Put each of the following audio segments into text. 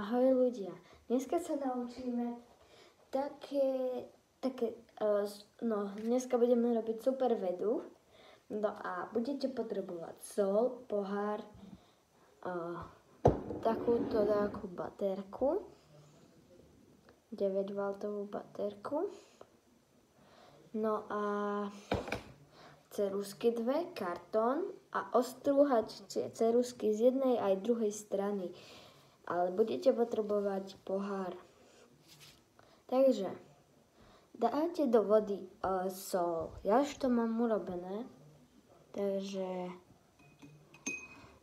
Ahoj ľudia, dneska sa naučíme dneska budeme robiť super vedu. No a budete potrebovať sol, pohár, takúto nejakú baterku, 9V baterku, no a ceruzky 2, kartón a ostrúhať ceruzky z jednej aj druhej strany. Ale budete potrebovať pohár. Takže dáte do vody sol. Ja už to mám urobené, takže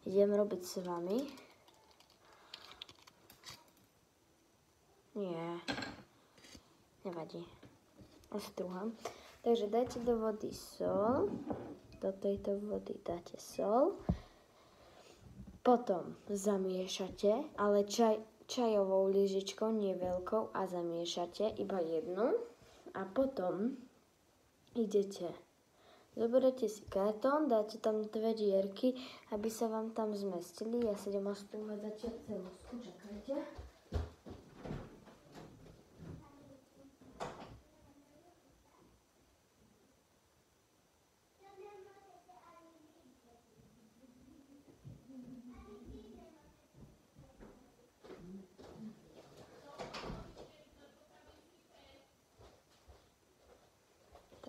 idem robiť s vami. Nie, nevadí. Ostrúham. Takže dajte do vody sol. Do tejto vody dáte sol. Potom zamiešate, ale čajovou lyžičkou, nie veľkou, a zamiešate iba jednu. A potom zoberete si kartón, dáte tam 2 dierky, aby sa vám tam zmestili. Ja si idem ostrúhať zatiaľ celosku, čakajte.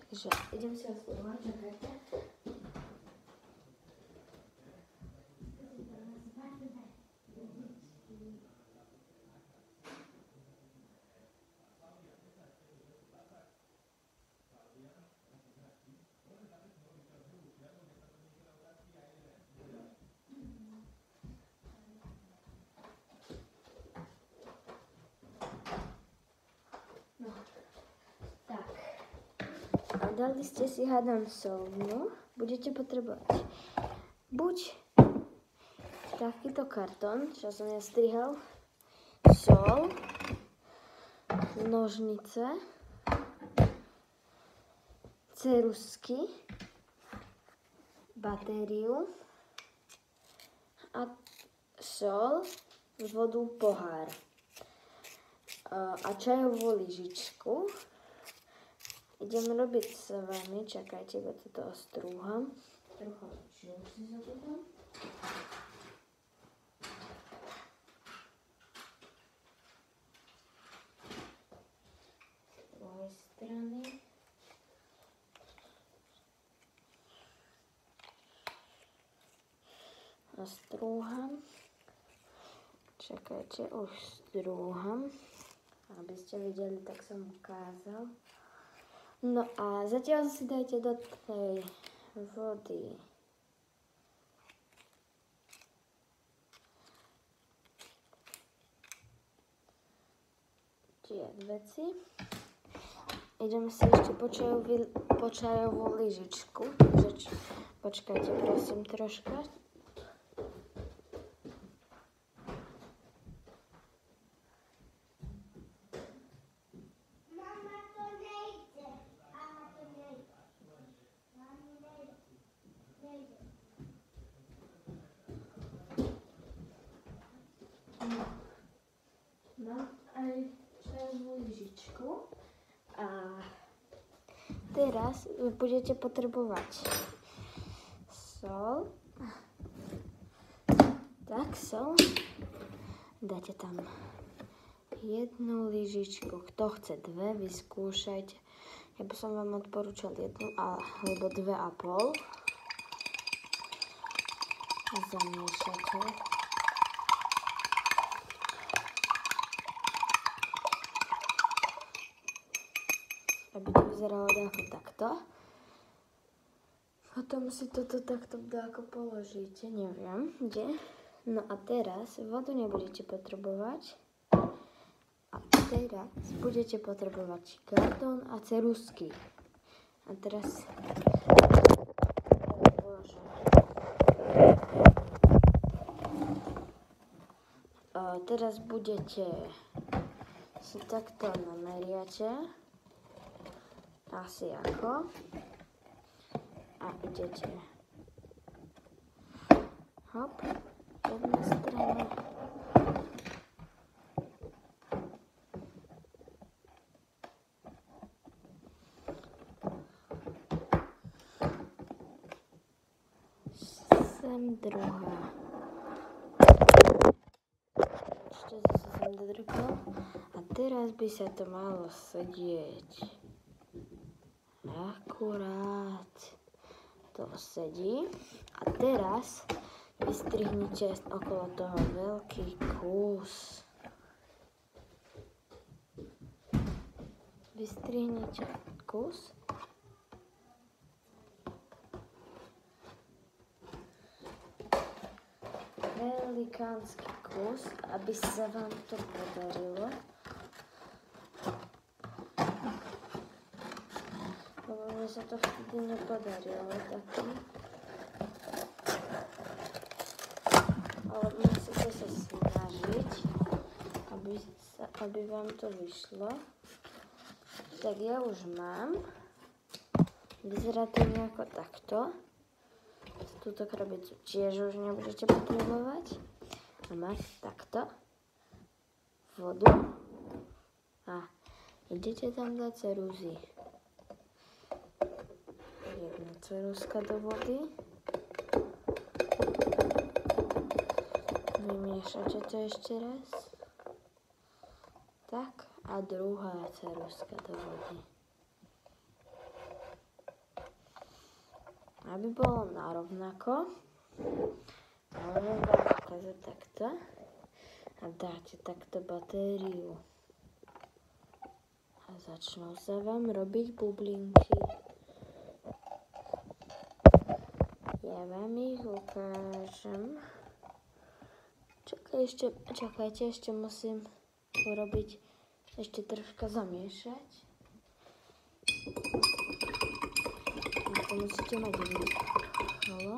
Takže idem si ostrúhať, čakajte. No, tak. A dali ste si, hádam, solnú. Budete potrebovať buď takýto kartón, čo som ja strihal, sol, nožnice, ceruzky, batériu a sol, vodu, pohár a čajovú lyžičku. Idem robiť s vami, čakajte, bo toto ostrúham. Trochu čílu si zabudám. Z druhej strany. Ostrúham. Čakajte, už strúham. Aby ste videli, tak som ukázal. No a zatiaľ si dajte do tej vody tie veci. Idem si ešte po čajovú lyžičku. Počkajte, prosím, troška. Mám aj čajovú lyžičku a teraz budete potrebovať sol. Tak, sol. Dáte tam 1 lyžičku, kto chce 2, vyskúšajte. Ja by som vám odporúčal 1 alebo 2,5. Zamiešate. Aby to vyzeralo ako takto. Potom si toto takto dáko položíte, neviem kde. No a teraz vodu nebudete potrebovať. A teraz budete potrebovať kartón a ceruzky. A teraz budete si takto nameriate. Asi ako. A idete. Hop. Jedna strana. sem druhá. Ešte zase som dodrkla. A teraz by sa to malo sedieť. Akurát to sedí. A teraz vystrihnite okolo toho veľký kus. Vystrihnite kus. Velikánsky kus, aby sa vám to podarilo. Lebo mi sa to vtedy nepodarilo taký. Ale musíte sa snažiť, aby vám to vyšlo. Tak ja už mám. Vyzerá to nejako takto. Túto krabicu tiež už nebudete potrebovať. A máte takto vodu. A idete tam dať cerúzy. Jedna ceruzka do vody. Vymiešate to ešte raz. Tak. A druhá ceruzka do vody. Aby bolo narovnako, môžem vám ukázať takto a dáte takto batériu. A začnú sa vám robiť bublinky. Ja vám ich ukážem. Čakajte, ešte musím urobiť, ešte troška zamiešať. To musíte mať rýchlo.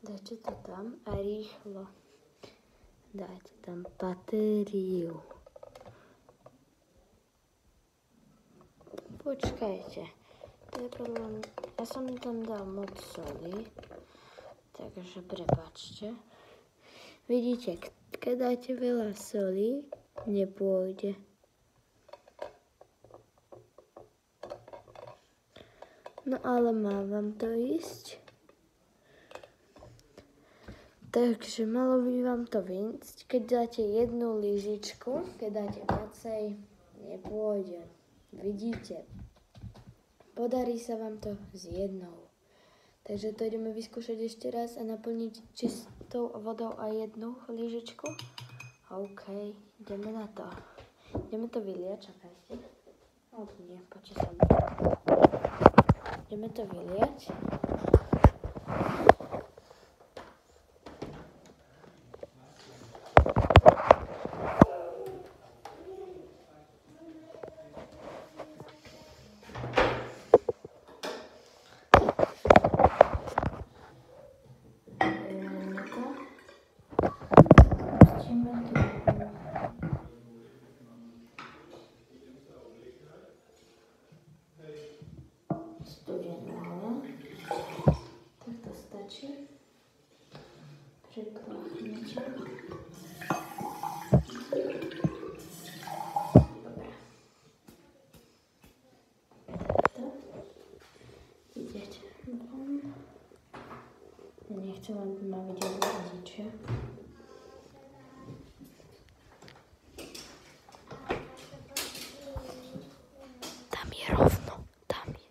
Dajte to tam a rýchlo. Dajte tam batériu. Počkajte. To je podľa mňa... Ja som tam dal moc soli. Takže prepáčte. Vidíte, keď dáte veľa soli, nepôjde. No ale má vám to ísť. Takže malo by vám to vyjsť. Keď dáte jednu lyžičku, keď dáte viacej, nepôjde. Vidíte. Podarí sa vám to s jednou. Takže to ideme vyskúšať ešte raz a naplniť čistou vodou aj jednu lyžičku. OK, ideme na to. Ideme to vyliať, čakajte. Alebo nie, poďte sa. Ideme to vyliať. Tak to stačí. Priklápnete. Dobre. Takto. Idete von. Nechcem, aby ma videli rodičia. Tam je rovno. Tam je.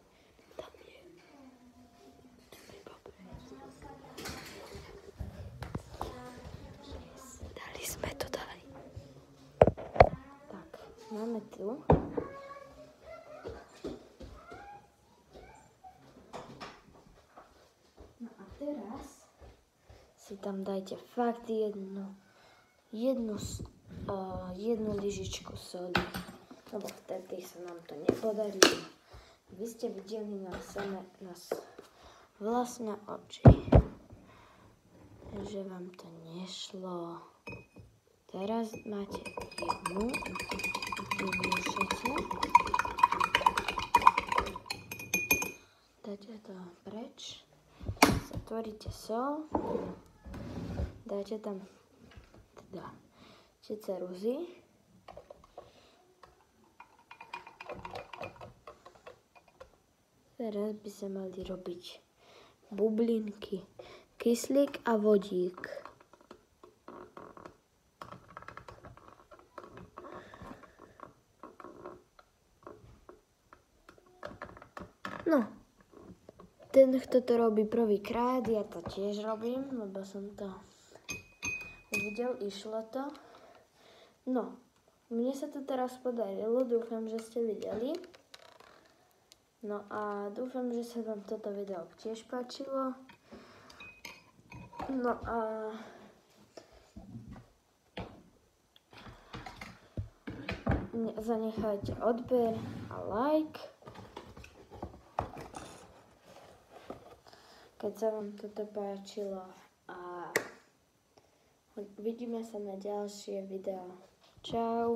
Dali sme to dali. Tak, máme tu. No a teraz si tam dajte fakt jednu lyžičku soli, lebo vtedy sa nám to nepodarí. Vy ste videli na vlastné oči, že vám to nešlo. Teraz máte jednu, vymiešate, dáte to preč, zatvoríte sol, dáte tam teda ceruzy Teraz by sa mali robiť bublinky, kyslík a vodík. No, ten, kto to robí prvýkrát, ja to tiež robím, lebo som to uvidel, išlo to. No, mne sa to teraz podarilo, dúfam, že ste videli. No a dúfam, že sa vám toto video tiež páčilo. No a zanechajte odber a like. Keď sa vám toto páčilo a vidíme sa na ďalšie video. Čau.